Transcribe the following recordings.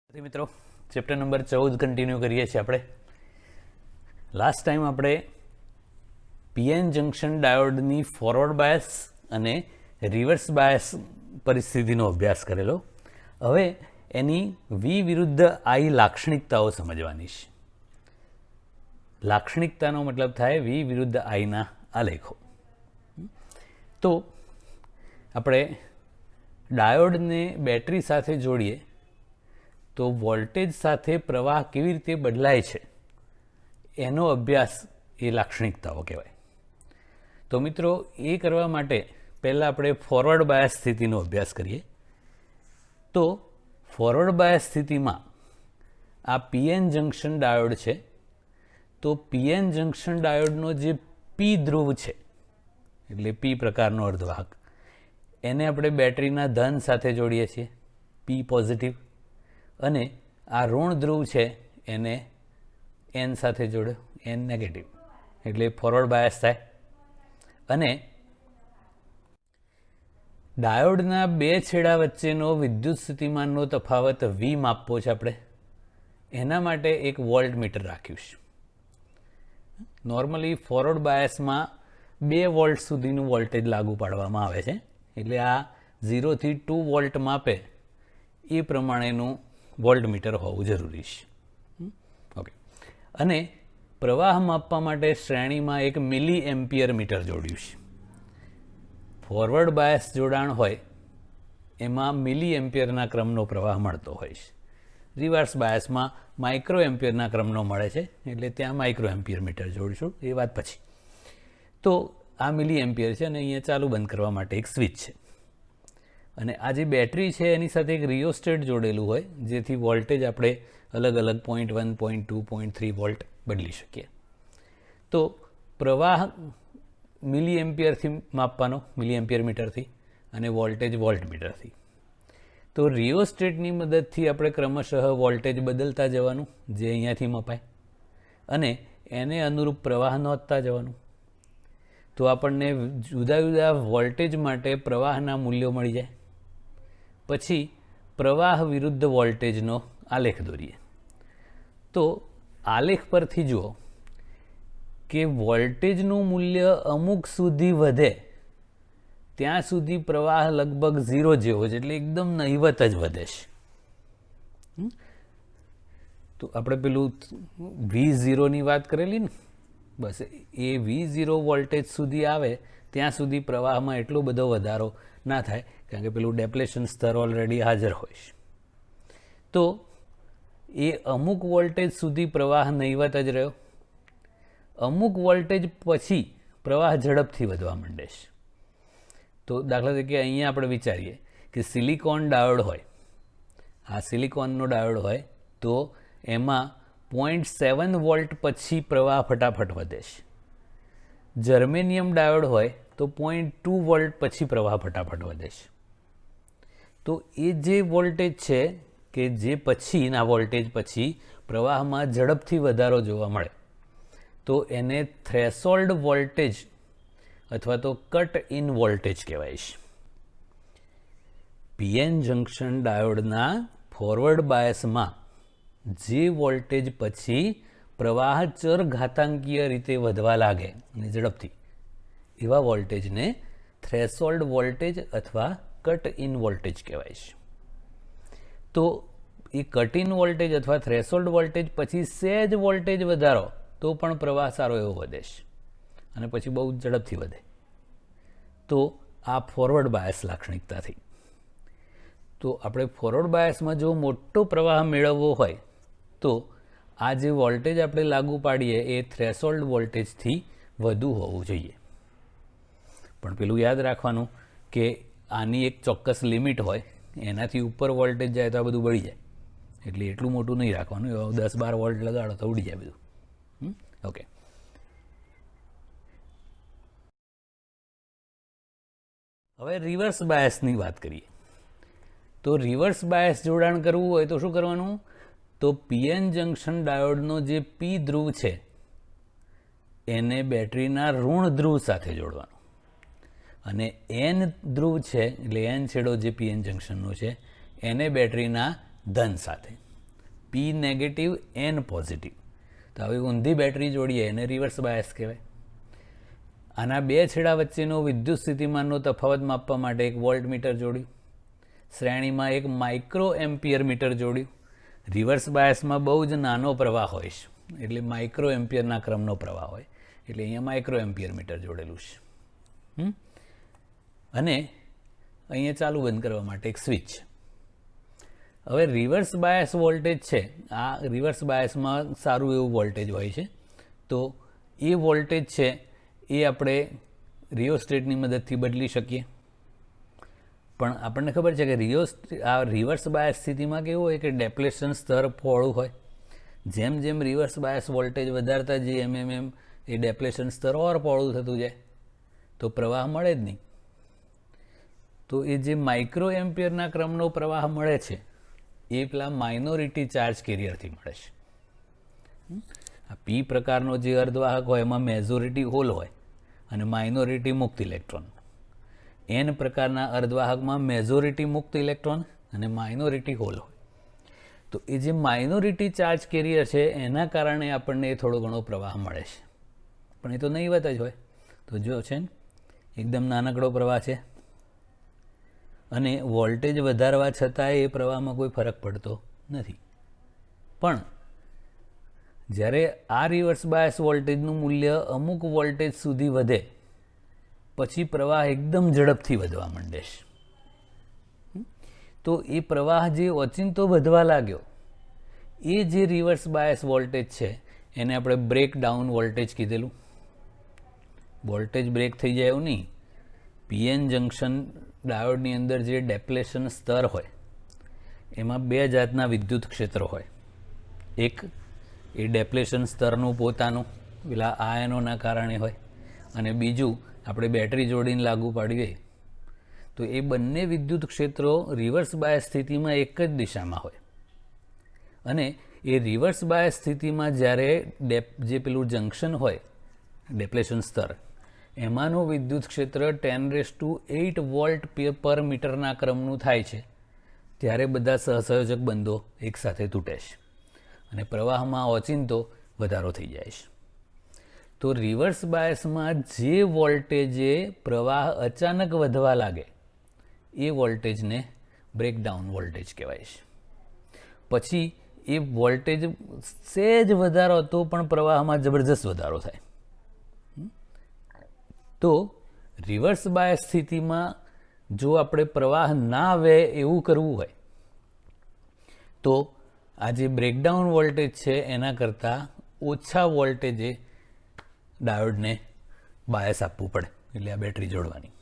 મિત્રો chapter number 14 continue કરીએ છીએ આપણે. લાસ્ટ ટાઈમ આપણે પીએન જંક્શન ડાયોડની ફોરવર્ડ બાયસ અને રિવર્સ બાયસ પરિસ્થિતિનો અભ્યાસ કરેલો. હવે એની વી વિરુદ્ધ આઈ લાક્ષણિકતાઓ સમજવાની છે. લાક્ષણિકતાનો મતલબ થાય વી વિરુદ્ધ આઈના આલેખો. તો આપણે ડાયોડને બેટરી સાથે જોડીએ તો વોલ્ટેજ સાથે પ્રવાહ કેવી રીતે બદલાય છે એનો અભ્યાસ એ લાક્ષણિકતાઓ કહેવાય. તો મિત્રો એ કરવા માટે પહેલાં આપણે ફોરવર્ડ બાયસ સ્થિતિનો અભ્યાસ કરીએ. તો ફોરવર્ડ બાયસ સ્થિતિમાં આ પીએન જંક્શન ડાયોડ છે. તો પીએન જંક્શન ડાયોડનો જે પી ધ્રુવ છે એટલે પી પ્રકારનો અર્ધવાહક એને આપણે બેટરીના ધન સાથે જોડીએ છીએ, પી પોઝિટિવ, અને આ ઋણ ધ્રુવ છે એને એન સાથે જોડે, એન નેગેટિવ, એટલે ફોરવર્ડ બાયસ થાય. અને ડાયોડના બે છેડા વચ્ચેનો વિદ્યુત સ્થિતિમાનનો તફાવત વી માપવો છે આપણે. એના માટે એક વોલ્ટ મીટર રાખ્યું છે. નોર્મલી ફોરવર્ડ બાયસમાં 2 વોલ્ટ સુધીનું વોલ્ટેજ લાગુ પાડવામાં આવે છે. એટલે આ 0 થી 2 વોલ્ટ માપે એ પ્રમાણેનું વોલ્ટ મીટર હોવું જરૂરી છે. ઓકે. અને પ્રવાહ માપવા માટે શ્રેણીમાં એક મિલી એમ્પિયર મીટર જોડ્યું છે. ફોરવર્ડ બાયસ જોડાણ હોય એમાં મિલી એમ્પિયરના ક્રમનો પ્રવાહ મળતો હોય છે. રિવર્સ બાયસમાં માઇક્રો એમ્પિયરના ક્રમનો મળે છે, એટલે ત્યાં માઇક્રો એમ્પિયર મીટર જોડીશું, એ વાત પછી. તો આ મિલી એમ્પિયર છે અને અહીંયા ચાલુ બંધ કરવા માટે એક સ્વિચ છે. અને આ જે બેટરી છે એની સાથે એક રિયોસ્ટેટ જોડેલું હોય જેથી વોલ્ટેજ આપણે અલગ અલગ 0.1, 0.2, 0.3 વોલ્ટ બદલી શકીએ. તો પ્રવાહ મિલી એમ્પિયરથી માપવાનો, મિલી એમ્પિયર મીટરથી, અને વોલ્ટેજ વોલ્ટ મીટરથી. તો રિયોસ્ટેટની મદદથી આપણે ક્રમશઃ વોલ્ટેજ બદલતા જવાનું જે અહીંયાથી મપાય, અને એને અનુરૂપ પ્રવાહ નોંધતા જવાનું. તો આપણને જુદા જુદા વોલ્ટેજ માટે પ્રવાહના મૂલ્યો મળી જાય. પછી પ્રવાહ વિરુદ્ધ વોલ્ટેજનો આલેખ દોરીએ. તો આલેખ પરથી જુઓ કે વોલ્ટેજનું મૂલ્ય અમુક સુધી વધે ત્યાં સુધી પ્રવાહ લગભગ 0 જેવો છે, એટલે એકદમ નહિવત જ વધે છે. તો આપણે પેલું V0ની વાત કરેલી ને, બસ એ V0 વોલ્ટેજ સુધી આવે ત્યાં સુધી પ્રવાહમાં એટલો બધો વધારો ના થાય, કારણ કે પેલું ડેપ્લેશન સ્તર ઓલરેડી હાજર હોય છે. તો એ અમુક વોલ્ટેજ સુધી પ્રવાહ નહિવત જ રહ્યો. અમુક વોલ્ટેજ પછી પ્રવાહ ઝડપથી વધવા માંડે છે. તો દાખલા તરીકે અહીંયા આપણે વિચારીએ કે સિલિકોન ડાયોડ હોય, આ સિલિકોનનો ડાયોડ હોય તો એમાં 0.7 વોલ્ટ પછી પ્રવાહ ફટાફટ વધે છે. જર્મેનિયમ ડાયોડ હોય તો 0.2 વોલ્ટ પછી પ્રવાહ ફટાફટ વધે છે. તો એ જે વોલ્ટેજ છે કે જે પછીના વોલ્ટેજ પછી પ્રવાહમાં ઝડપથી વધારો જોવા મળે તો એને થ્રેશોલ્ડ વોલ્ટેજ અથવા તો કટ ઇન વોલ્ટેજ કહેવાય છે. પીએન જંક્શન ડાયોડના ફોરવર્ડ બાયસમાં જે વોલ્ટેજ પછી પ્રવાહ ચરઘાતાંકીય રીતે વધવા લાગે અને ઝડપથી, એવા વોલ્ટેજને થ્રેશોલ્ડ વોલ્ટેજ અથવા કટ ઇન વોલ્ટેજ કહેવાય છે. તો એ કટ ઇન વોલ્ટેજ અથવા થ્રેશોલ્ડ વોલ્ટેજ પછી સહેજ વોલ્ટેજ વધારો તો પણ પ્રવાહ સારો એવો વધે છે અને પછી બહુ ઝડપથી વધે. તો આ ફોરવર્ડ બાયસ લાક્ષણિકતાથી. તો આપણે ફોરવર્ડ બાયસમાં જો મોટો પ્રવાહ મેળવવો હોય તો આ જે વોલ્ટેજ આપણે લાગુ પાડીએ એ થ્રેશોલ્ડ વોલ્ટેજથી વધુ હોવું જોઈએ. પણ પેલું યાદ રાખવાનું કે આની એક ચોક્કસ લિમિટ હોય, એનાથી ઉપર વોલ્ટેજ જાય તો આ બધું બળી જાય. એટલે એટલું મોટું નહીં રાખવાનું, 10-12 વોલ્ટ લગાડો તો ઉડી જાય બધું. ઓકે. હવે રિવર્સ બાયસની વાત કરીએ. તો રિવર્સ બાયસ જોડાણ કરવું હોય તો શું કરવાનું? તો પીએન જંક્શન ડાયોડનો જે પી ધ્રુવ છે એને બેટરીના ઋણ ધ્રુવ સાથે જોડવાનું, અને એન ધ્રુવ છે એટલે એન છેડો જે પીએન જંક્શનનો છે એને બેટરીના ધન સાથે. પી નેગેટિવ એન પોઝિટિવ. તો આવી ઊંધી બેટરી જોડીએ એને રિવર્સ બાયસ કહેવાય. આના બે છેડા વચ્ચેનો વિદ્યુત સ્થિતિમાનનો તફાવત માપવા માટે એક વોલ્ટમીટર જોડ્યું, શ્રેણીમાં એક માઇક્રો એમ્પિયર મીટર જોડ્યું. રિવર્સ બાયસમાં બહુ જ નાનો પ્રવાહ હોય છે, એટલે માઇક્રો એમ્પિયરના ક્રમનો પ્રવાહ હોય, એટલે અહીંયા માઇક્રો એમ્પિયર મીટર જોડેલું છે. અને અહીંયા ચાલુ બંધ કરવા માટે એક સ્વિચ. હવે રિવર્સ બાયસ વોલ્ટેજ છે, આ રિવર્સ બાયસમાં સારું એવું વોલ્ટેજ હોય છે. તો એ વોલ્ટેજ છે એ આપણે રિયોસ્ટેટની મદદથી બદલી શકીએ. પણ આપણને ખબર છે કે આ રિવર્સ બાયસ સ્થિતિમાં કેવું હોય કે ડેપ્લેશન સ્તર પહોળું હોય. જેમ જેમ રિવર્સ બાયસ વોલ્ટેજ વધારતા જઈએ એમ એ ડેપ્લેશન સ્તર ઓર પહોળું થતું જાય, તો પ્રવાહ મળે જ નહીં. તો એ જે માઇક્રો એમ્પિયરના ક્રમનો પ્રવાહ મળે છે એ પેલા માઇનોરિટી ચાર્જ કેરિયરથી મળે છે. આ પી પ્રકારનો જે અર્ધવાહક હોય એમાં મેજોરિટી હોલ હોય અને માઇનોરિટી મુક્ત ઇલેક્ટ્રોન. એન પ્રકારના અર્ધવાહકમાં મેજોરિટી મુક્ત ઇલેક્ટ્રોન અને માઇનોરિટી હોલ હોય. તો એ જે માઇનોરિટી ચાર્જ કેરિયર છે એના કારણે આપણને એ થોડો ઘણો પ્રવાહ મળે છે, પણ એ તો નહીવત જ હોય. તો જો છે ને એકદમ નાનકડો પ્રવાહ છે અને વોલ્ટેજ વધારવા છતાં એ પ્રવાહમાં કોઈ ફરક પડતો નથી. પણ જ્યારે આ રિવર્સ બાયસ વોલ્ટેજનું મૂલ્ય અમુક વોલ્ટેજ સુધી વધે પછી પ્રવાહ એકદમ ઝડપથી વધવા માંડે છે. તો એ પ્રવાહ જે ઓચિંતો વધવા લાગ્યો એ જે રિવર્સ બાયસ વોલ્ટેજ છે એને આપણે બ્રેકડાઉન વોલ્ટેજ કીધેલું. વોલ્ટેજ બ્રેક થઈ જાય એવું નહીં. પીએન જંક્શન ડાયોડની અંદર જે ડેપ્લેશન સ્તર હોય એમાં બે જાતના વિદ્યુત ક્ષેત્રો હોય. એક એ ડેપ્લેશન સ્તરનું પોતાનું પેલા આયનોના કારણે હોય, અને બીજું આપણે બેટરી જોડીને લાગુ પાડીએ તો એ બંને વિદ્યુત ક્ષેત્રો રિવર્સ બાયસ સ્થિતિમાં એક જ દિશામાં હોય. અને એ રિવર્સ બાયસ સ્થિતિમાં જ્યારે જે પેલું જંક્શન હોય ડેપ્લેશન સ્તર એમાંનું વિદ્યુત ક્ષેત્ર 10⁸ વોલ્ટ પર મીટરના ક્રમનું થાય છે ત્યારે બધા સહસંયોજક બંધો એકસાથે તૂટે છે અને પ્રવાહમાં ઓચિંતો વધારો થઈ જાય છે. તો રિવર્સ બાયસમાં જે વોલ્ટેજે પ્રવાહ અચાનક વધવા લાગે એ વોલ્ટેજને બ્રેકડાઉન વોલ્ટેજ કહેવાય છે. પછી એ વોલ્ટેજ સહેજ વધારો તો પણ પ્રવાહમાં જબરજસ્ત વધારો થાય. તો રિવર્સ બાયસ સ્થિતિમાં જો આપણે પ્રવાહ ના આવે એવું કરવું હોય તો આ જે બ્રેકડાઉન વોલ્ટેજ છે એના કરતાં ઓછા વોલ્ટેજે ડાયોડને બાયસ આપવું પડે, એટલે આ બેટરી જોડવાની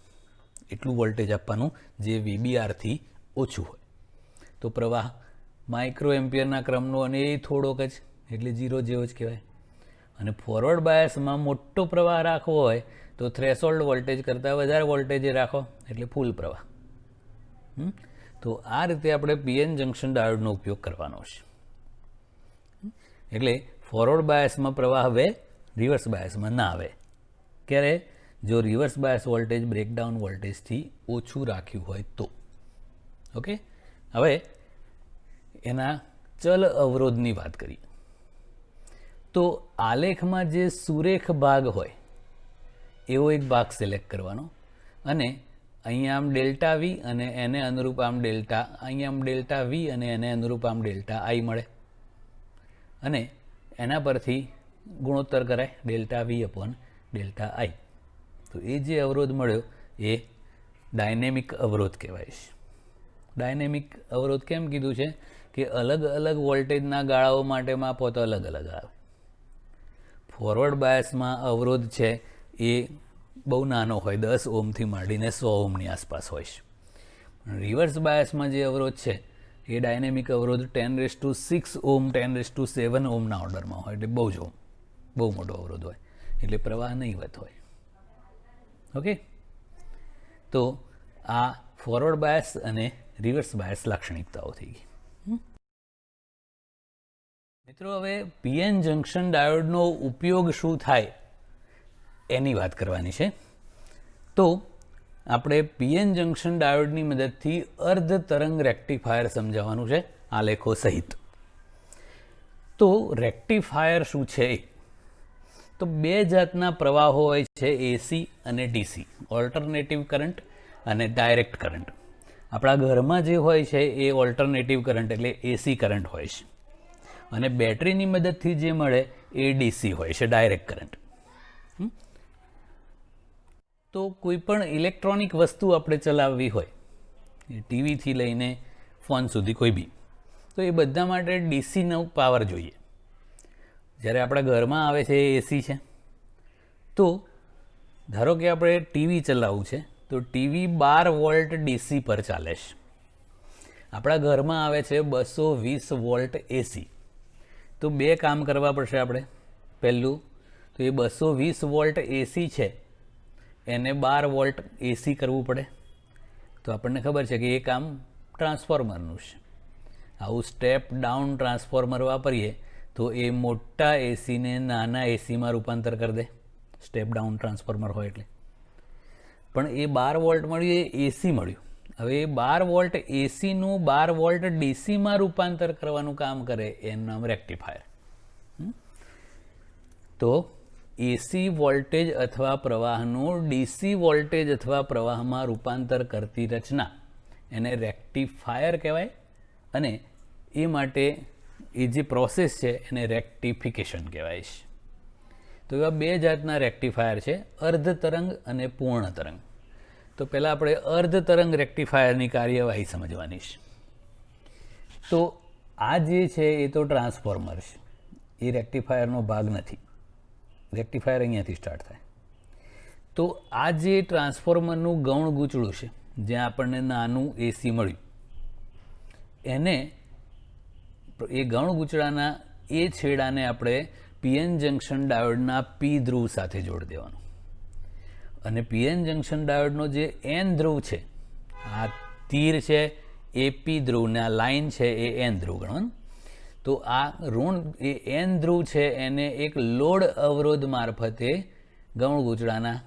એટલું વોલ્ટેજ આપવાનું જે VBRથી ઓછું હોય. તો પ્રવાહ માઇક્રો એમ્પિયરના ક્રમનો અને એ થોડોક જ, એટલે 0 જેવો જ કહેવાય. અને ફોરવર્ડ બાયસમાં મોટો પ્રવાહ રાખવો હોય તો થ્રેશોલ્ડ વોલ્ટેજ કરતાં વધારે વોલ્ટેજે રાખો એટલે ફૂલ પ્રવાહ. તો આ રીતે આપણે પીએન જંક્શન ડાયોડનો ઉપયોગ કરવાનો છે. એટલે ફોરવર્ડ બાયસમાં પ્રવાહ આવે, રિવર્સ બાયસમાં ના આવે. ક્યારે? જો રિવર્સ બાયસ વોલ્ટેજ બ્રેકડાઉન વોલ્ટેજથી ઓછું રાખ્યું હોય તો. ઓકે, હવે એના ચલ અવરોધની વાત કરીએ તો આલેખમાં જે સુરેખ ભાગ હોય એવો એક ભાગ સિલેક્ટ કરવાનો અને અહીંયા આમ ડેલ્ટા વી અને એને અનુરૂપ આમ ડેલ્ટા, અહીંયા આમ ડેલ્ટા વી અને એને અનુરૂપ આમ ડેલ્ટા આઈ મળે અને એના પરથી ગુણોત્તર કરાય ડેલ્ટા વી અપોન ડેલ્ટા આઈ. તો એ જે અવરોધ મળ્યો એ ડાયનેમિક અવરોધ કહેવાય છે. ડાયનેમિક અવરોધ કેમ કીધું છે કે અલગ અલગ વોલ્ટેજના ગાળાઓ માટે માપો તો અલગ અલગ આવે. ફોરવર્ડ બાયસમાં અવરોધ છે એ બહુ નાનો હોય, 10 ઓહમથી માંડીને 100 ઓહમની આસપાસ હોય છે. રિવર્સ બાયસમાં જે અવરોધ છે એ ડાયનેમિક અવરોધ 10⁶ ઓહમ 10⁷ ઓહમના ઓર્ડરમાં હોય, એટલે બહુ મોટો અવરોધ હોય, એટલે પ્રવાહ નહીવત હોય. ઓકે, તો આ ફોરવર્ડ બાયસ અને રિવર્સ બાયસ લાક્ષણિકતાઓ થઈ ગઈ. મિત્રો, હવે પીએન જંક્શન ડાયોડનો ઉપયોગ શું થાય એની વાત કરવાની છે. તો આપણે પીએન જંક્શન ડાયોડની મદદથી અર્ધ તરંગ રેક્ટિફાયર સમજાવવાનું છે આલેખો સહિત. તો રેક્ટિફાયર શું છે? તો બે જાતના પ્રવાહો હોય છે, એસી અને ડીસી, ઓલ્ટરનેટિવ કરંટ અને ડાયરેક્ટ કરંટ. આપણા ઘરમાં જે હોય છે એ ઓલ્ટરનેટિવ કરંટ એટલે એસી કરંટ હોય છે, અને બેટરીની મદદથી જે મળે એ ડીસી હોય છે, ડાયરેક્ટ કરંટ. તો કોઈ પણ ઇલેક્ટ્રોનિક વસ્તુ આપણે ચલાવવી હોય, ટીવીથી લઈને ફોન સુધી કોઈ બી, તો એ બધા માટે ડીસીનો પાવર જોઈએ. જ્યારે આપણા ઘરમાં આવે છે એ એસી છે, તો ધારો કે આપણે ટીવી ચલાવવું છે તો ટીવી 12 વોલ્ટ ડીસી પર ચાલે છે. આપણા ઘરમાં આવે છે 220 વોલ્ટ એસી. તો બે કામ કરવા પડશે આપણે. પહેલું તો એ 220 વોલ્ટ એસી છે એને 12 વોલ્ટ એસી કરવું પડે. તો આપણને ખબર છે કે એ કામ ટ્રાન્સફોર્મરનું છે. આવું સ્ટેપ ડાઉન ટ્રાન્સફોર્મર વાપરીએ તો એ મોટા એસીને નાના એસીમાં રૂપાંતર કરી દે, સ્ટેપ ડાઉન ટ્રાન્સફોર્મર હોય એટલે. પણ એ 12 વોલ્ટ મળ્યું, એ એસી મળ્યું. હવે એ 12 વોલ્ટ એસીનું 12 વોલ્ટ ડીસીમાં રૂપાંતર કરવાનું કામ કરે, એનું નામ રેક્ટિફાયર. તો એસી વોલ્ટેજ અથવા પ્રવાહનું ડીસી વોલ્ટેજ અથવા પ્રવાહમાં રૂપાંતર કરતી રચના એને રેક્ટિફાયર કહેવાય, અને એ માટે એ જે પ્રોસેસ છે એને રેક્ટિફિકેશન કહેવાય છે. તો એવા બે જાતના રેક્ટિફાયર છે, અર્ધ તરંગ અને પૂર્ણ તરંગ. તો પહેલાં આપણે અર્ધ તરંગ રેક્ટિફાયરની કાર્યવાહી સમજવાની છે. તો આ જે છે એ તો ટ્રાન્સફોર્મર છે, એ રેક્ટિફાયરનો ભાગ નથી. રેક્ટિફાયર અહીંયાથી સ્ટાર્ટ થાય. તો આ જે ટ્રાન્સફોર્મરનું ગૌણ ગૂંચળું છે, જ્યાં આપણને નાનું એસી મળ્યું, એને એ ગૌણ ગૂંચળાના એ છેડાને આપણે પીએન જંક્શન ડાયોડના પી ધ્રુવ સાથે જોડી દેવાનું. અને પીએન જંક્શન ડાયોડનો જે એન ધ્રુવ છે, આ તીર છે એ પી ધ્રુવ ને આ લાઈન છે એ એન ધ્રુવ ગણવાનું. તો આ ઋણ એ એન ધ્રુવ છે એને એક લોડ અવરોધ મારફતે ગૌણ ગૂંચળાના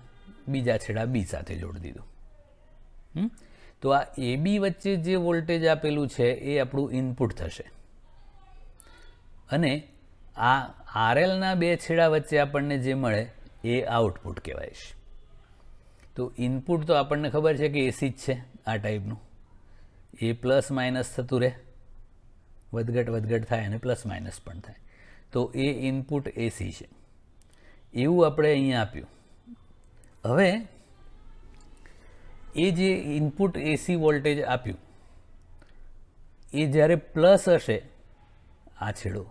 બીજા છેડા બી સાથે જોડી દીધું. તો આ એ બી વચ્ચે જે વોલ્ટેજ આપેલું છે એ આપણું ઇનપુટ થશે, અને આ આરએલના બે છેડા વચ્ચે આપણને જે મળે એ આઉટપુટ કહેવાય છે. તો ઇનપુટ તો આપણને ખબર છે કે એસી જ છે, આ ટાઈપનું. એ પ્લસ માઇનસ થતું રહે, વધઘટ થાય અને પ્લસ માઇનસ પણ થાય. તો એ ઇનપુટ એસી છે, એવું આપણે અહીંયા આપ્યું. હવે એ જે ઇનપુટ એસી વોલ્ટેજ આપ્યું એ જ્યારે પ્લસ હશે આ છેડો,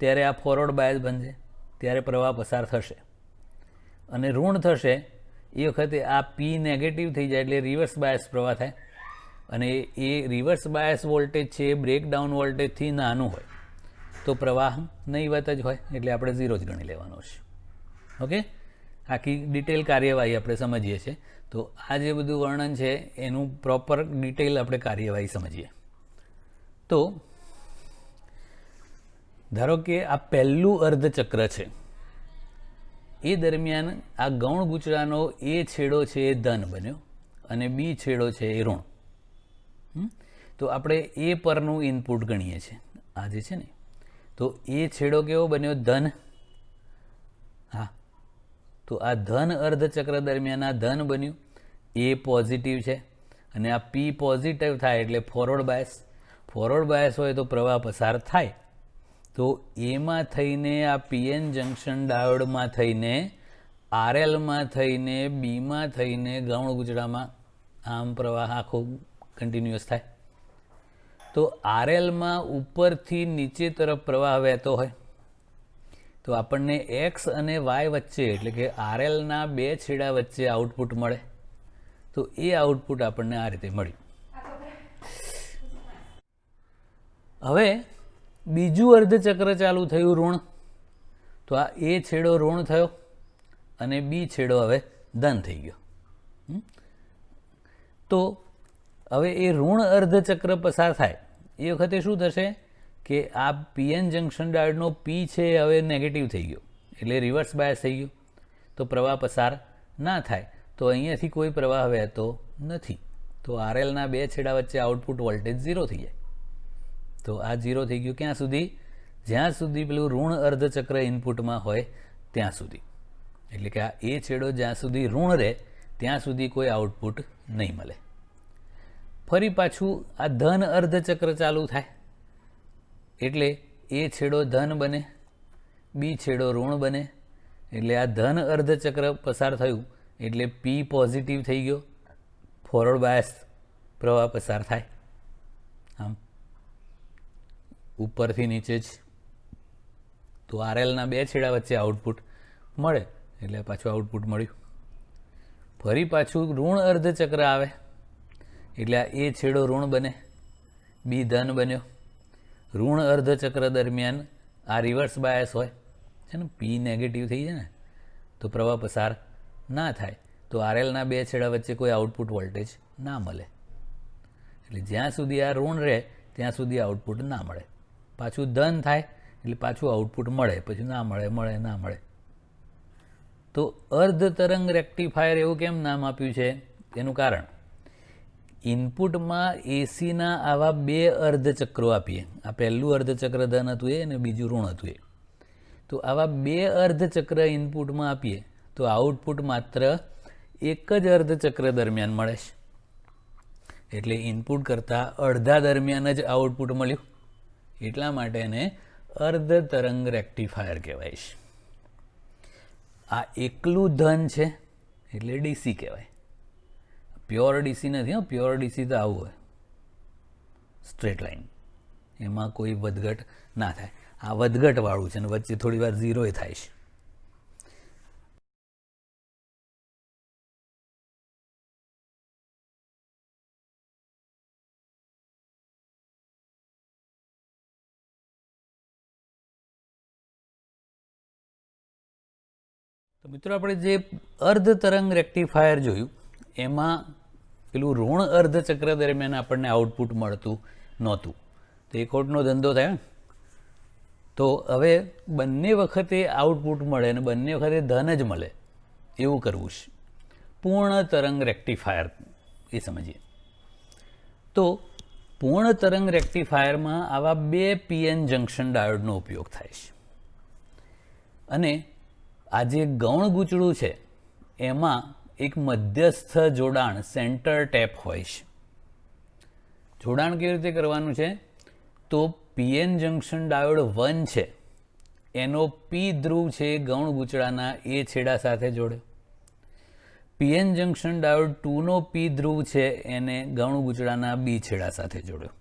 ત્યારે આ ફોરવર્ડ બાયસ બનશે, ત્યારે પ્રવાહ પસાર થશે. અને ઋણ થશે એ વખતે આ પી નેગેટિવ થઈ જાય એટલે રિવર્સ બાયસ પ્રવાહ થાય. અને એ રિવર્સ બાયસ વોલ્ટેજ છે એ બ્રેકડાઉન વોલ્ટેજથી નાનું હોય તો પ્રવાહ નહીવત જ હોય, એટલે આપણે 0 જ ગણી લેવાનો છે. ઓકે, આખી ડિટેલ કાર્યવાહી આપણે સમજીએ છીએ. તો આ જે બધું વર્ણન છે એનું પ્રોપર ડિટેલ આપણે કાર્યવાહી સમજીએ. તો ધારો કે આ પહેલું અર્ધચક્ર છે, એ દરમિયાન આ ગૌણ ગૂંચળાનો એ છેડો છે એ ધન બન્યો અને બી છેડો છે એ ઋણ. તો આપણે એ પરનું ઇનપુટ ગણીએ છીએ, આ જે છે ને. તો એ છેડો કેવો બન્યો? ધન. હા, તો આ ધન અર્ધચક્ર દરમિયાન આ ધન બન્યું, એ પોઝિટિવ છે, અને આ પી પોઝિટિવ થાય એટલે ફોરવર્ડ બાયસ. ફોરવર્ડ બાયસ હોય તો પ્રવાહ પસાર થાય, તો એમાં થઈને આ પીએન જંક્શન ડાયોડમાં થઈને આરએલમાં થઈને બીમાં થઈને ગૌણ ગૂંચળામાં આમ પ્રવાહ આખો કન્ટિન્યુઅસ થાય. તો આરએલમાં ઉપરથી નીચે તરફ પ્રવાહ વહેતો હોય તો આપણને એક્સ અને વાય વચ્ચે, એટલે કે આરએલના બે છેડા વચ્ચે આઉટપુટ મળે. તો એ આઉટપુટ આપણને આ રીતે મળ્યું. હવે બીજું અર્ધચક્ર ચાલુ થયું ઋણ. તો આ એ છેડો ઋણ થયો અને બી છેડો હવે ધન થઈ ગયો. તો હવે એ ઋણ અર્ધચક્ર પસાર થાય એ વખતે શું થશે કે આ પીએન જંક્શન ડાયોડનો પી છે હવે નેગેટિવ થઈ ગયો, એટલે રિવર્સ બાયસ થઈ ગયું. તો પ્રવાહ પસાર ના થાય, તો અહીંયાથી કોઈ પ્રવાહ વહેતો નથી. તો આરએલના બે છેડા વચ્ચે આઉટપુટ વોલ્ટેજ 0 થઈ જાય. તો આ 0 થઈ ગયું ક્યાં સુધી? જ્યાં સુધી પેલું ઋણ અર્ધચક્ર ઇનપુટમાં હોય ત્યાં સુધી. એટલે કે આ એ છેડો જ્યાં સુધી ઋણ રહે ત્યાં સુધી કોઈ આઉટપુટ નહીં મળે. ફરી પાછું આ ધન અર્ધચક્ર ચાલુ થાય એટલે એ છેડો ધન બને, બી છેડો ઋણ બને. એટલે આ ધન અર્ધચક્ર પસાર થયું એટલે પી પોઝિટિવ થઈ ગયો, ફોરવર્ડ બાયસ પ્રવાહ પસાર થાય આમ ઉપરથી નીચે જ. તો આરએલના બે છેડા વચ્ચે આઉટપુટ મળે એટલે પાછું આઉટપુટ મળ્યું. ફરી પાછું ઋણ અર્ધચક્ર આવે એટલે આ એ છેડો ઋણ બને, બી ધન બન્યો. ઋણ અર્ધચક્ર દરમિયાન આ રિવર્સ બાયસ હોય છે ને, પી નેગેટિવ થઈ જાય ને તો પ્રવાહ પસાર ના થાય. તો આરએલના બે છેડા વચ્ચે કોઈ આઉટપુટ વોલ્ટેજ ના મળે. એટલે જ્યાં સુધી આ ઋણ રહે ત્યાં સુધી આઉટપુટ ના મળે. પાછું ધન થાય એટલે પાછું આઉટપુટ મળે, પછી ના મળે, મળે ના મળે. તો અર્ધ તરંગ રેક્ટિફાયર એવું કેમ નામ આપ્યું છે? એનું કારણ ઇનપુટમાં એસીના આવા બે અર્ધચક્રો આપીએ. આ પહેલું અર્ધચક્ર ધન હતું એ અને બીજું ઋણ હતું એ. તો આવા બે અર્ધચક્ર ઇનપુટમાં આપીએ તો આઉટપુટ માત્ર એક જ અર્ધચક્ર દરમિયાન મળે છે. એટલે ઇનપુટ કરતાં અડધા દરમિયાન જ આઉટપુટ મળ્યું. એટલા માટે એને અર્ધ તરંગ રેક્ટિફાયર કહેવાય છે. આ એકલું ધન છે એટલે ડીસી કહેવાય. પ્યોર ડીસી નથી. પ્યોર ડીસી તો આવું હોય સ્ટ્રેટ લાઈન, એમાં કોઈ વધઘટ ના થાય. આ વધઘટવાળું છે અને વચ્ચે થોડી વાર ઝીરોય થાય છે. તો મિત્રો આપણે જે અર્ધ તરંગ રેક્ટિફાયર જોયું એમાં પેલું ઋણ અર્ધચક્ર દરમિયાન આપણને આઉટપુટ મળતું નહોતું. તો એ ખોટનો ધંધો થયો. તો હવે બંને વખતે આઉટપુટ મળે અને બંને વખતે ધન જ મળે એવું કરવું છે. પૂર્ણ તરંગ રેક્ટિફાયર એ સમજીએ. તો પૂર્ણ તરંગ રેક્ટિફાયરમાં આવા બે પીએન જંક્શન ડાયોડનો ઉપયોગ થાય છે. અને આ જે ગૌણ ગૂંચળું છે એમાં એક મધ્યસ્થ જોડાણ સેન્ટર ટેપ હોય છે. જોડાણ કેવી રીતે કરવાનું છે? તો પીએન જંક્શન ડાયોડ 1 છે એનો પી ધ્રુવ છે ગૌણ ગૂંચળાના એ છેડા સાથે જોડે. પીએન જંક્શન ડાયોડ 2નો પી ધ્રુવ છે એને ગૌણ ગૂંચળાના બી છેડા સાથે જોડ્યો.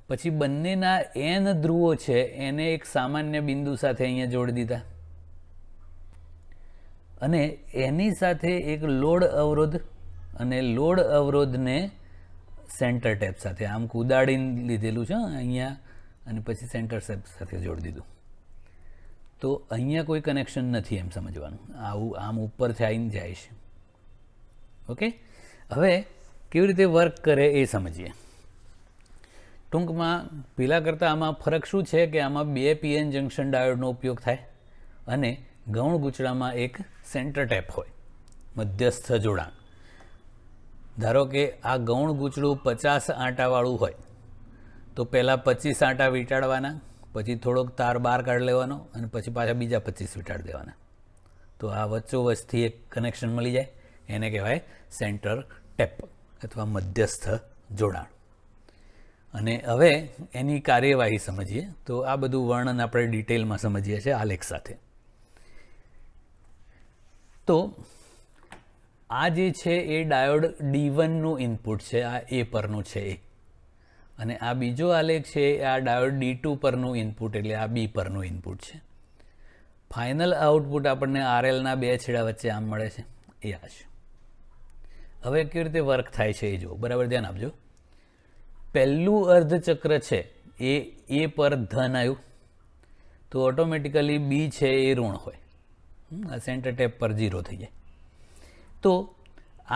પછી બંનેના એન ધ્રુવો છે એને એક સામાન્ય બિંદુ સાથે અહીંયા જોડી દીધા. અને એની સાથે એક લોડ અવરોધ અને લોડ અવરોધને સેન્ટર ટેપ સાથે આમ કુદાડીને લીધેલું છે અહીંયા અને પછી સેન્ટર ટેપ સાથે જોડી દીધું. તો અહીંયા કોઈ કનેક્શન નથી એમ સમજવાનું. આવું આમ ઉપરથી આવીને જાય છે. ઓકે, હવે કેવી રીતે વર્ક કરે એ સમજીએ. ટૂંકમાં પેલા કરતાં આમાં ફરક શું છે કે આમાં બે પીએન જંક્શન ડાયોડનો ઉપયોગ થાય અને ગૌણ ગૂંચળામાં એક સેન્ટર ટેપ હોય, મધ્યસ્થ જોડાણ. ધારો કે આ ગૌણ ગૂંચળું 50 આંટાવાળું હોય તો પહેલાં 25 આંટા વીંટાળવાના, પછી થોડોક તાર બહાર કાઢી લેવાનો અને પછી પાછા બીજા 25 વીંટાળી દેવાના. તો આ વચ્ચોવચ્ચથી એક કનેક્શન મળી જાય, એને કહેવાય સેન્ટર ટેપ અથવા મધ્યસ્થ જોડાણ. અને હવે એની કાર્યવાહી સમજીએ. તો આ બધું વર્ણન આપણે ડિટેલમાં સમજીએ છીએ આલેખ સાથે. તો આ જે છે એ ડાયોડ D1નું ઇનપુટ છે, આ એ પરનું છે એ. અને આ બીજો આલેખ છે આ ડાયોડ D2 પરનું ઇનપુટ એટલે આ બી પરનું ઇનપુટ છે. ફાઇનલ આઉટપુટ આપણને આરએલના બે છેડા વચ્ચે આમ મળે છે એ આ છે. હવે કેવી રીતે વર્ક થાય છે એ જો બરાબર ધ્યાન આપજો. પહેલું અર્ધચક્ર છે એ પર ધન આવ્યું તો ઓટોમેટિકલી બી છે એ ઋણ હોય. આ સેન્ટર ટેપ પર 0 થઈ જાય. તો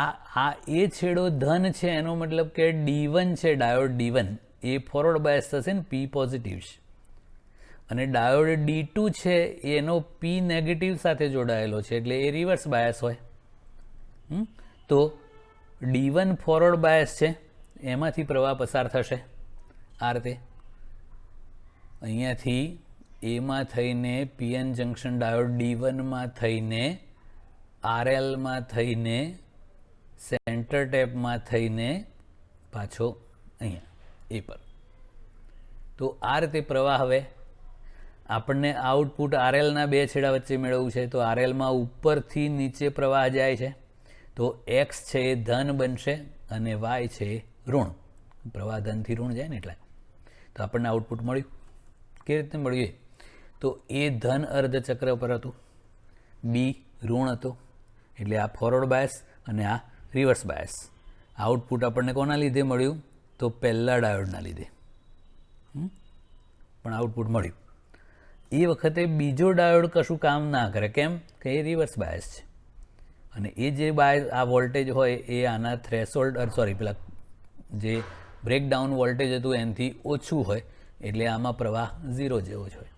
આ એ છેડો ધન છે એનો મતલબ કે D1 છે, ડાયોડ D1 એ ફોરવર્ડ બાયસ થશે ને પી પોઝિટિવ છે. અને ડાયોડ D2 છે એનો પી નેગેટિવ સાથે જોડાયેલો છે એટલે એ રિવર્સ બાયસ હોય. તો D1 ફોરવર્ડ બાયસ છે, એમાંથી પ્રવાહ પસાર થશે આ રીતે. અહીંયાથી એમાં થઈને પીએન જંક્શન ડાયોડ D1માં થઈને RLમાં થઈને સેન્ટર ટેપમાં થઈને પાછો અહીંયા એ પર. તો આ રીતે પ્રવાહ હવે આપણને આઉટપુટ RLના બે છેડા વચ્ચે મેળવવું છે. તો RLમાં ઉપરથી નીચે પ્રવાહ જાય છે. તો X છે એ ધન બનશે અને Y છે એ ઋણ. પ્રવાહ ધનથી ઋણ જાય ને એટલે. તો આપણને આઉટપુટ મળ્યું. કેવી રીતે મળ્યું? તો એ ધન અર્ધચક્ર પર હતું, બી ઋણ હતો, એટલે આ ફોરવર્ડ બાયસ અને આ રિવર્સ બાયસ. આઉટપુટ આપણને કોના લીધે મળ્યું? તો પહેલા ડાયોડના લીધે પણ આઉટપુટ મળ્યું. એ વખતે બીજો ડાયોડ કશું કામ ના કરે. કેમ કે એ રિવર્સ બાયસ છે અને એ જે બાયસ આ વોલ્ટેજ હોય એ આના થ્રેશોલ્ડ પેલા જે બ્રેકડાઉન વોલ્ટેજ હતું એનાથી ઓછું હોય, એટલે આમાં પ્રવાહ 0 જેવો જ હોય.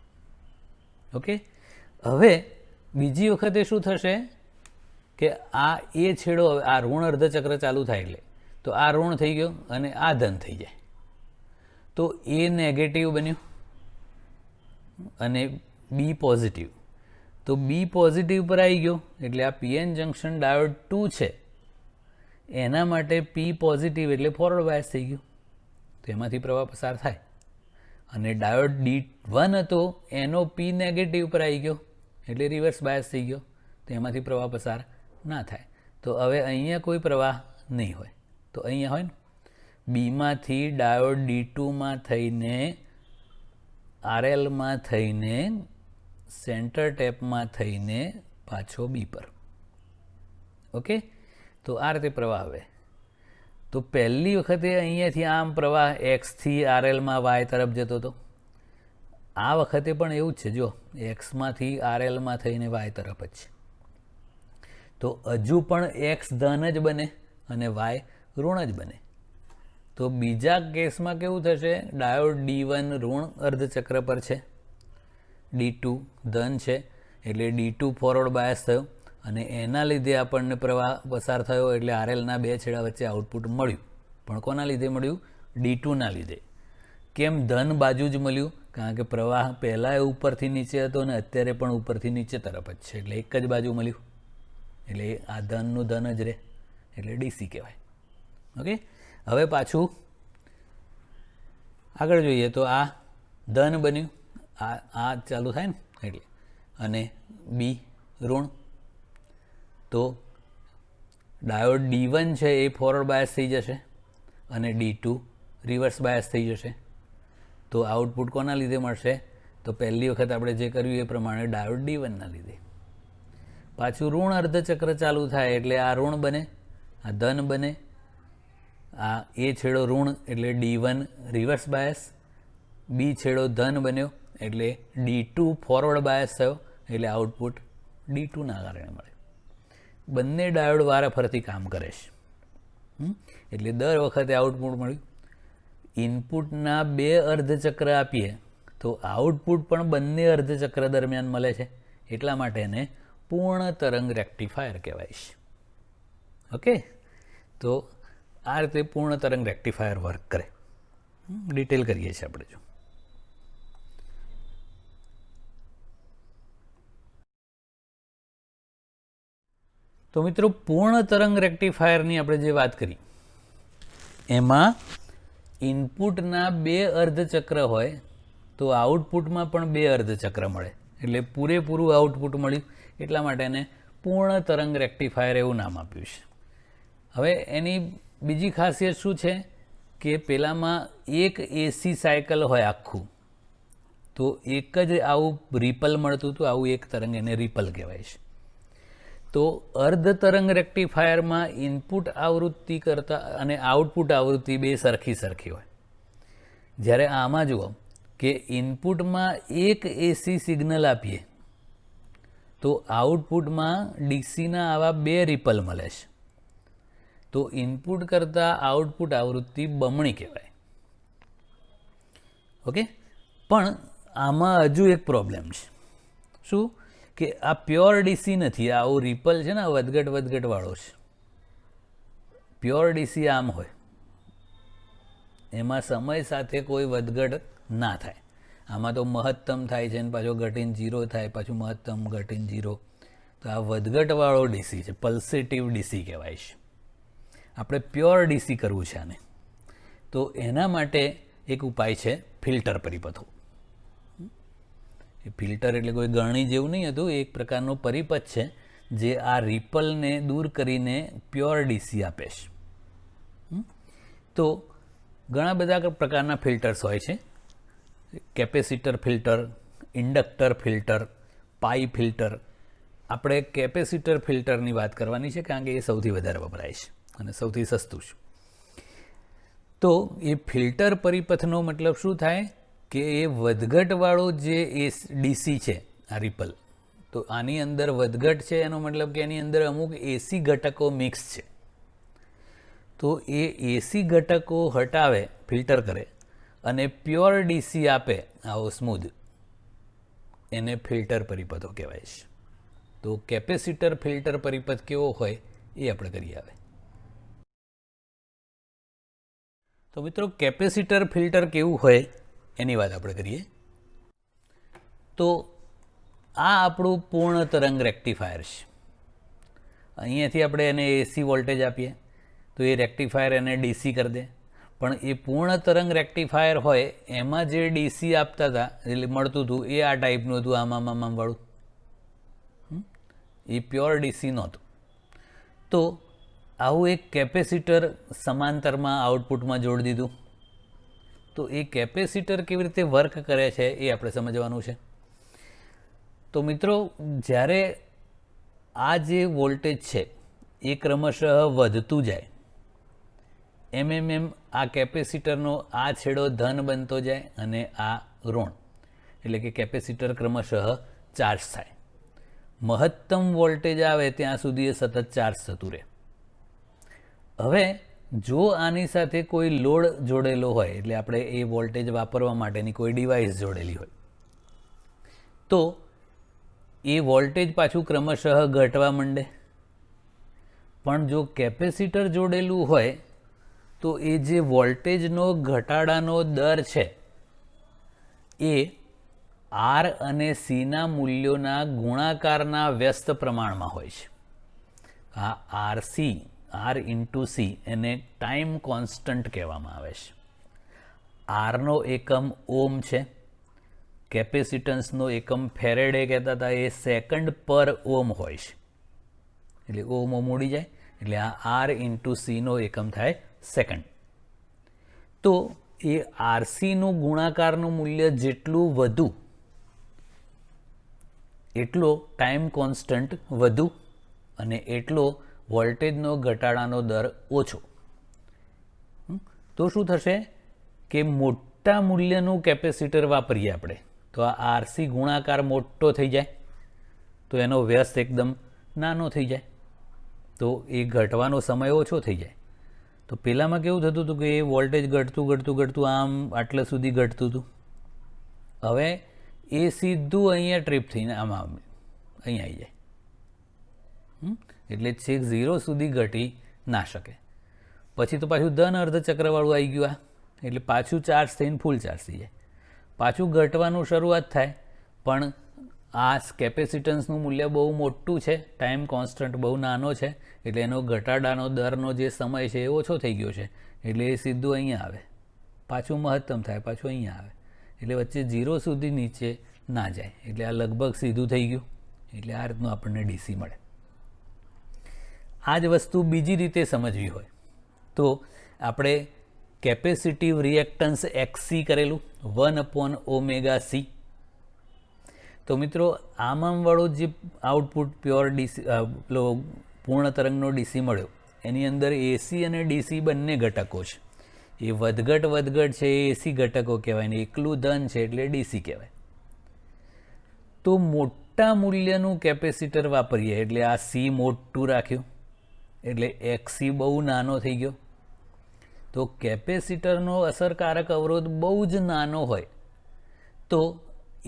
ઓકે, હવે બીજી વખતે શું થશે કે આ એ છેડો આ ઋણ અર્ધચક્ર ચાલુ થાય એટલે તો આ ઋણ થઈ ગયો અને આ ધન થઈ જાય. તો એ નેગેટિવ બન્યું અને બી પોઝિટિવ. તો બી પોઝિટિવ પર આવી ગયો એટલે આ પીએન જંક્શન ડાયોડ 2 છે એના માટે પી પોઝિટિવ એટલે ફોરવર્ડ બાયસ થઈ ગયું. તો એમાંથી પ્રવાહ પસાર થાય. અને ડાયોડ D1 હતો એનો પી નેગેટિવ પર આવી ગયો એટલે રિવર્સ બાયસ થઈ ગયો. તો એમાંથી પ્રવાહ પસાર ના થાય. તો હવે અહીંયા કોઈ પ્રવાહ નહીં હોય. તો અહીંયા હોય ને બીમાંથી ડાયોડ D2માં થઈને RLમાં થઈને સેન્ટર ટેપમાં થઈને પાછો બી પર. ઓકે, તો આ રીતે પ્રવાહ આવે. તો પહેલી વખતે અહીંયાથી આમ પ્રવાહ Xથી RLમાં Y તરફ જતો હતો. આ વખતે પણ એવું જ છે. જો Xમાંથી RLમાં થઈને Y તરફ જ છે. તો હજુ પણ X ધન જ બને અને Y ઋણ જ બને. તો બીજા કેસમાં કેવું થશે? ડાયોડ D1 ઋણ અર્ધચક્ર પર છે, D2 ધન છે એટલે D2 ફોરવર્ડ બાયસ થયો અને એના લીધે આપણને પ્રવાહ પસાર થયો એટલે RLના બે છેડા વચ્ચે આઉટપુટ મળ્યું. પણ કોના લીધે મળ્યું? D2ના લીધે. કેમ ધન બાજુ જ મળ્યું? કારણ કે પ્રવાહ પહેલાં ઉપરથી નીચે હતો અને અત્યારે પણ ઉપરથી નીચે તરફ જ છે એટલે એક જ બાજુ મળ્યું. એટલે આ ધનનું ધન જ રહે એટલે DC કહેવાય. ઓકે, હવે પાછું આગળ જોઈએ તો આ ધન બન્યું, આ ચાલુ થાય ને એટલે, અને બી ઋણ. તો ડાયોડ D1 છે એ ફોરવર્ડ બાયસ થઈ જશે અને D2 રિવર્સ બાયસ થઈ જશે. તો આઉટપુટ કોના લીધે મળશે? તો પહેલી વખત આપણે જે કર્યું એ પ્રમાણે ડાયોડ D1ના લીધે. પાછું ઋણ અર્ધચક્ર ચાલુ થાય એટલે આ ઋણ બને, આ ધન બને, આ એ છેડો ઋણ એટલે D1 રિવર્સ બાયસ, બી છેડો ધન બન્યો એટલે D2 ફોરવર્ડ બાયસ થયો એટલે આઉટપુટ D2ના કારણે મળે. બંને ડાયોડ વારાફરતી કામ કરે છે એટલે દર વખતે આઉટપુટ મળ્યું. ઇનપુટના બે અર્ધચક્ર આપીએ તો આઉટપુટ પણ બંને અર્ધચક્ર દરમિયાન મળે છે. એટલા માટે એને પૂર્ણ તરંગ રેક્ટિફાયર કહેવાય છે. ઓકે, તો આ રીતે પૂર્ણ તરંગ રેક્ટિફાયર વર્ક કરે. ડિટેલ કરીએ છીએ આપણે. જો તો મિત્રો, પૂર્ણ તરંગ રેક્ટિફાયરની આપણે જે વાત કરી એમાં ઇનપુટના બે અર્ધચક્ર હોય તો આઉટપુટમાં પણ બે અર્ધચક્ર મળે એટલે પૂરેપૂરું આઉટપુટ મળ્યું. એટલા માટે એને પૂર્ણ તરંગ રેક્ટિફાયર એવું નામ આપ્યું છે. હવે એની બીજી ખાસિયત શું છે કે પેલામાં એક એસી સાયકલ હોય આખું, તો એક જ આવું રિપલ મળતું હતું. આવું એક તરંગ, એને રિપલ કહેવાય છે. તો અર્ધ તરંગ રેક્ટિફાયરમાં ઇનપુટ આવૃત્તિ કરતાં અને આઉટપુટ આવૃત્તિ બે સરખી હોય. જ્યારે આમાં જુઓ કે ઇનપુટમાં એક એસી સિગ્નલ આપીએ તો આઉટપુટમાં ડીસીના આવા બે રિપલ મળે છે. તો ઇનપુટ કરતાં આઉટપુટ આવૃત્તિ બમણી કહેવાય. ઓકે, પણ આમાં હજુ એક પ્રોબ્લેમ છે. શું? કે આ પ્યોર ડીસી નથી. આવું રિપલ છે ને, વધઘટ વાળો છે. પ્યોર ડીસી આમ હોય, એમાં સમય સાથે કોઈ વધઘટ ના થાય. આમાં તો મહત્તમ થાય છે અને પાછો ઘટીને 0 થાય, પાછું મહત્તમ ઘટીને 0. તો આ વધઘટવાળો ડીસી છે, પલ્સેટિવ ડીસી કહેવાય છે. આપણે પ્યોર ડીસી કરવું છે આને, તો એના માટે એક ઉપાય છે ફિલ્ટર પરિપથો. એ ફિલ્ટર એટલે કોઈ ગરણી જેવું નહીં હતું, એ એક પ્રકારનો પરિપથ છે જે આ રિપલને દૂર કરીને પ્યોર ડીસી આપે છે. તો ઘણા બધા પ્રકારના ફિલ્ટર્સ હોય છે. કેપેસિટર ફિલ્ટર, ઇન્ડક્ટર ફિલ્ટર, પાઈ ફિલ્ટર. આપણે કેપેસિટર ફિલ્ટરની વાત કરવાની છે કારણ કે એ સૌથી વધારે વપરાય છે અને સૌથી સસ્તું છે. તો એ ફિલ્ટર પરિપથનો મતલબ શું થાય કે એ વધઘટવાળો જે એ ડીસી છે આ રિપલ, તો આની અંદર વધઘટ છે એનો મતલબ કે એની અંદર અમુક એસી ઘટકો મિક્સ છે. તો એ એસી ઘટકો હટાવે, ફિલ્ટર કરે અને પ્યોર ડીસી આપે આવો સ્મૂધ, એને ફિલ્ટર પરિપથો કહેવાય છે. તો કેપેસિટર ફિલ્ટર પરિપથ કેવો હોય એ આપણે કરીએ આવે. તો મિત્રો કેપેસિટર ફિલ્ટર કેવું હોય એની વાત આપણે કરીએ. તો આ આપણું પૂર્ણ તરંગ રેક્ટિફાયર છે. અહીંયાથી આપણે એને એસી વોલ્ટેજ આપીએ તો એ રેક્ટિફાયર એને ડીસી કરી દે. પણ એ પૂર્ણ તરંગ રેક્ટિફાયર હોય એમાં જે ડીસી આપતા હતા એટલે મળતું હતું એ આ ટાઈપનું હતું, આમાં વાળું. એ પ્યોર ડીસી નહોતું. તો આવું એક કેપેસિટર સમાંતરમાં આઉટપુટમાં જોડી દીધું. તો એ કેપેસિટર કેવી રીતે વર્ક કરે છે એ આપણે સમજવાનું છે. તો મિત્રો જ્યારે આ જે વોલ્ટેજ છે એ ક્રમશઃ વધતું જાય, એમ આ કેપેસિટરનો આ છેડો ધન બનતો જાય અને આ ઋણ, એટલે કે કેપેસિટર ક્રમશઃ ચાર્જ થાય. મહત્તમ વોલ્ટેજ આવે ત્યાં સુધી એ સતત ચાર્જ થતું રહે. હવે જો આની સાથે કોઈ લોડ જોડેલો હોય, એટલે આપણે એ વોલ્ટેજ વાપરવા માટેની કોઈ ડિવાઇસ જોડેલી હોય, તો એ વોલ્ટેજ પાછું ક્રમશઃ ઘટવા માંડે. પણ જો કેપેસિટર જોડેલું હોય તો એ જે વોલ્ટેજનો ઘટાડાનો દર છે એ આર અને સીના મૂલ્યોના ગુણાકારના વ્યસ્ત પ્રમાણમાં હોય છે. આ આરસી, આર ઇન્ટુ સી, એને ટાઈમ કોન્સ્ટન્ટ કહેવામાં આવે છે. આરનો એકમ ઓમ છે, કેપેસિટન્સનો એકમ ફેરેડે કહેતા હતા, એ સેકન્ડ પર ઓમ હોય છે. એટલે ઓમ ઉડી જાય એટલે આ આર ઇન્ટુ સીનો એકમ થાય સેકન્ડ. તો એ આરસીનું ગુણાકારનું મૂલ્ય જેટલું વધુ એટલો ટાઈમ કોન્સ્ટન્ટ વધુ અને એટલો વોલ્ટેજનો ઘટાડાનો દર ઓછો. તો શું થશે કે મોટા મૂલ્યનું કેપેસિટર વાપરીએ આપણે તો આ આરસી ગુણાકાર મોટો થઈ જાય તો એનો વ્યસ્ત એકદમ નાનો થઈ જાય, તો એ ઘટવાનો સમય ઓછો થઈ જાય. તો પહેલાંમાં કેવું થતું હતું કે એ વોલ્ટેજ ઘટતું આમ આટલા સુધી ઘટતું હતું. હવે એ સીધું અહીંયા ટ્રીપ થઈને આમાં અહીંયા આવી જાય. એટલે છેક 0 સુધી ઘટી ના શકે. પછી તો પાછું ધન અર્ધચક્રવાળું આવી ગયું આ, એટલે પાછું ચાર્જ થઈને ફૂલ ચાર્જ થઈ જાય. પાછું ઘટવાનું શરૂઆત થાય, પણ આ કેપેસિટન્સનું મૂલ્ય બહુ મોટું છે, ટાઈમ કોન્સ્ટન્ટ બહુ નાનો છે, એટલે એનો ઘટાડાનો દરનો જે સમય છે એ ઓછો થઈ ગયો છે. એટલે એ સીધું અહીંયા આવે, પાછું મહત્તમ થાય, પાછું અહીંયા આવે. એટલે વચ્ચે 0 સુધી નીચે ના જાય, એટલે આ લગભગ સીધું થઈ ગયું. એટલે આ રીતનું આપણને ડીસી મળે. આ જ વસ્તુ બીજી રીતે સમજવી હોય તો આપણે કેપેસિટિવ રિએક્ટન્સ XC કરેલું 1/ωc. તો મિત્રો આમાંવાળો જે આઉટપુટ પ્યોર ડીસી પૂર્ણ તરંગનો ડીસી મળ્યો એની અંદર એસી અને ડીસી બંને ઘટકો છે. એ વધઘટ છે એ એસી ઘટકો કહેવાય ને એકલું ધન છે એટલે ડીસી કહેવાય. તો મોટા મૂલ્યનું કેપેસિટર વાપરીએ એટલે આ સી મોટું રાખ્યું એટલે XC બહુ નાનો થઈ ગયો. તો કેપેસિટરનો અસરકારક અવરોધ બહુ જ નાનો હોય તો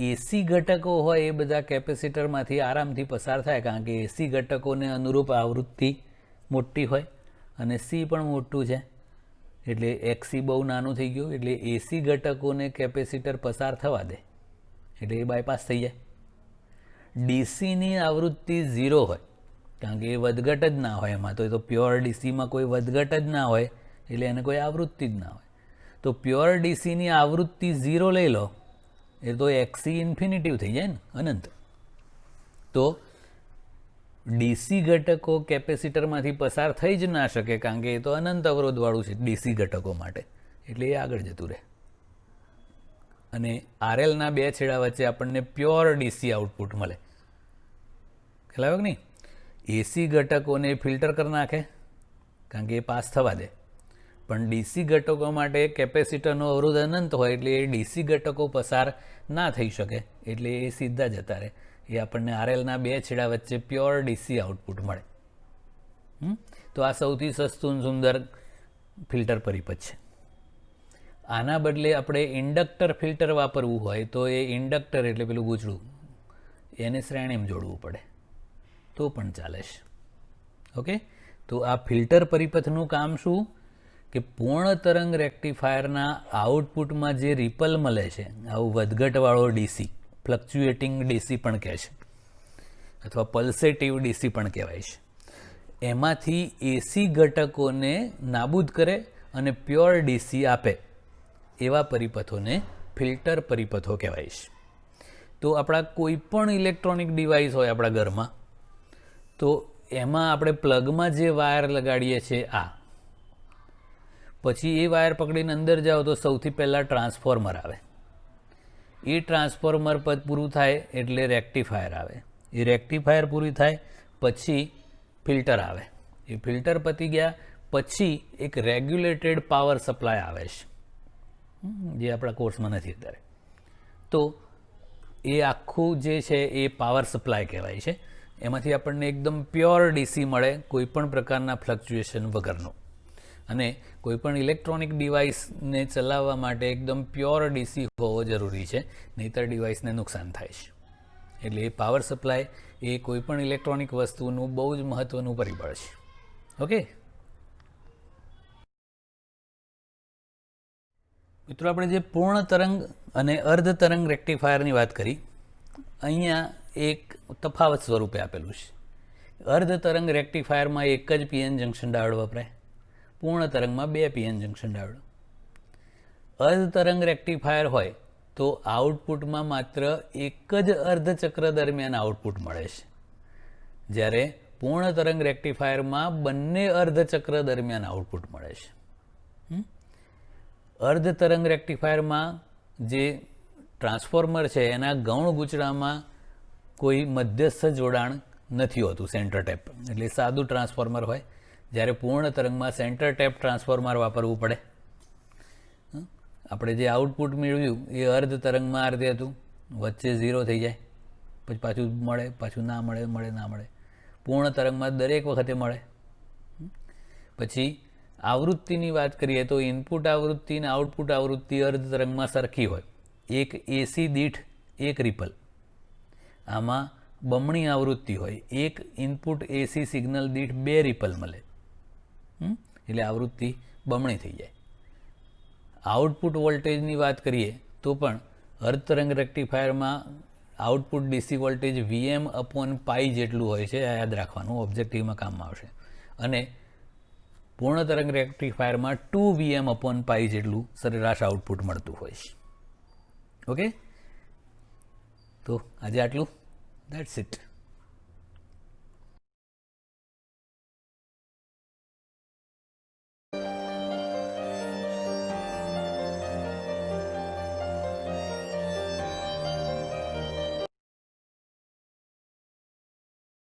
એસી ઘટકો હોય એ બધા કેપેસિટરમાંથી આરામથી પસાર થાય, કારણ કે એસી ઘટકોને અનુરૂપ આવૃત્તિ મોટી હોય અને સી પણ મોટું છે એટલે XC બહુ નાનું થઈ ગયું, એટલે AC ઘટકોને કેપેસિટર પસાર થવા દે એટલે એ બાયપાસ થઈ જાય. ડીસીની આવૃત્તિ 0 હોય, કારણ કે એ વધઘટ જ ના હોય એમાં, તો એ તો પ્યોર ડીસીમાં કોઈ વધઘટ જ ના હોય એટલે એને કોઈ આવૃત્તિ જ ના હોય. તો પ્યોર ડીસીની આવૃત્તિ 0 લઈ લો એ તો XC ઇન્ફિનિટિવ થઈ જાય ને, અનંત. તો ડીસી ઘટકો કેપેસિટરમાંથી પસાર થઈ જ ના શકે, કારણ કે એ તો અનંત અવરોધવાળું છે ડીસી ઘટકો માટે, એટલે એ આગળ જતું રહે. અને આરએલના બે છેડા વચ્ચે આપણને પ્યોર ડીસી આઉટપુટ મળે. ખ્યાલ આવ્યો કે નહીં? એસી ઘટકોને ફિલ્ટર કરી નાખે, કારણ કે એ પાસ થવા દે. પણ ડીસી ઘટકો માટે કેપેસિટરનો અવરોધ અનંત હોય એટલે એ ડીસી ઘટકો પસાર ના થઈ શકે, એટલે એ સીધા જતા રહે. એ આપણને આરએલના બે છેડા વચ્ચે પ્યોર ડીસી આઉટપુટ મળે. તો આ સૌથી સસ્તું સુંદર ફિલ્ટર પરિપથ છે. આના બદલે આપણે ઇન્ડક્ટર ફિલ્ટર વાપરવું હોય તો એ ઇન્ડક્ટર એટલે પેલું ગૂંચળું એને શ્રેણીમાં જોડવું પડે તો પણ ચાલે છે. ઓકે, તો આ ફિલ્ટર પરિપથનું કામ શું કે પૂર્ણ તરંગ રેક્ટિફાયરના આઉટપુટમાં જે રિપલ મળે છે, આવું વધઘટવાળો ડીસી, ફ્લક્ચ્યુએટિંગ ડીસી પણ કહે છે અથવા પલ્સેટિવ ડીસી પણ કહેવાય છે, એમાંથી એસી ઘટકોને નાબૂદ કરે અને પ્યોર ડીસી આપે એવા પરિપથોને ફિલ્ટર પરિપથો કહેવાય છે. તો આપણા કોઈ પણ ઇલેક્ટ્રોનિક ડિવાઇસ હોય આપણા ઘરમાં, તો એમાં આપણે પ્લગમાં જે વાયર લગાડીએ છીએ પછી એ વાયર પકડીને અંદર જાઓ તો સૌથી પહેલાં ટ્રાન્સફોર્મર આવે. એ ટ્રાન્સફોર્મર પૂરું થાય એટલે રેક્ટિફાયર આવે. એ રેક્ટિફાયર પૂરી થાય પછી ફિલ્ટર આવે. એ ફિલ્ટર પતી ગયા પછી એક રેગ્યુલેટેડ પાવર સપ્લાય આવે છે, જે આપણા કોર્સમાં નથી અત્યારે. તો એ આખું જે છે એ પાવર સપ્લાય કહેવાય છે. એમાંથી આપણને એકદમ પ્યોર ડીસી મળે, કોઈ પણ પ્રકારના ફ્લક્ચ્યુએશન વગરનો. અને કોઈપણ ઇલેક્ટ્રોનિક ડિવાઇસને ચલાવવા માટે એકદમ પ્યોર ડીસી હોવો જરૂરી છે, નહીંતર ડિવાઇસને નુકસાન થાય છે. એટલે એ પાવર સપ્લાય એ કોઈપણ ઇલેક્ટ્રોનિક વસ્તુનું બહુ જ મહત્ત્વનું પરિબળ છે. ઓકે મિત્રો, આપણે જે પૂર્ણ તરંગ અને અર્ધ તરંગ રેક્ટિફાયરની વાત કરી, અહીંયા એક તફાવત સ્વરૂપે આપેલું છે. અર્ધ તરંગ રેક્ટિફાયરમાં એક જ પીએન જંક્શન ડાયોડ વપરાય, પૂર્ણ તરંગમાં 2 પીએન જંક્શન ડાયોડ. અર્ધ તરંગ રેક્ટિફાયર હોય તો આઉટપુટમાં માત્ર એક જ અર્ધચક્ર દરમિયાન આઉટપુટ મળે છે, જ્યારે પૂર્ણ તરંગ રેક્ટિફાયરમાં બંને અર્ધચક્ર દરમિયાન આઉટપુટ મળે છે. અર્ધ તરંગ રેક્ટિફાયરમાં જે ટ્રાન્સફોર્મર છે એના ગૌણ ગૂંચળામાં કોઈ મધ્યસ્થ જોડાણ નથી હોતું, સેન્ટર ટેપ, એટલે સાદું ટ્રાન્સફોર્મર હોય. જ્યારે પૂર્ણ તરંગમાં સેન્ટર ટેપ ટ્રાન્સફોર્મર વાપરવું પડે. આપણે જે આઉટપુટ મેળવ્યું એ અર્ધ તરંગમાં અર્ધે હતું, વચ્ચે 0 થઈ જાય, પછી પાછું મળે, પાછું ના મળે, મળે ના મળે. પૂર્ણ તરંગમાં દરેક વખતે મળે. પછી આવૃત્તિની વાત કરીએ તો ઇનપુટ આવૃત્તિ અને આઉટપુટ આવૃત્તિ અર્ધ તરંગમાં સરખી હોય, એક એસી દીઠ એક રિપલ. આમાં બમણી આવૃત્તિ હોય, એક ઇનપુટ એસી સિગ્નલ દીઠ 2 રિપલ મળે, એટલે આવૃત્તિ બમણી થઈ જાય. આઉટપુટ વોલ્ટેજની વાત કરીએ તો પણ અર્ધ તરંગ રેક્ટિફાયરમાં આઉટપુટ ડીસી વોલ્ટેજ Vm/π જેટલું હોય છે, આ યાદ રાખવાનું, ઓબ્જેક્ટિવમાં કામમાં આવશે. અને પૂર્ણ તરંગ રેક્ટિફાયરમાં 2Vm/π જેટલું સરેરાશ આઉટપુટ મળતું હોય છે. ઓકે, તો આજે આટલું. That's it.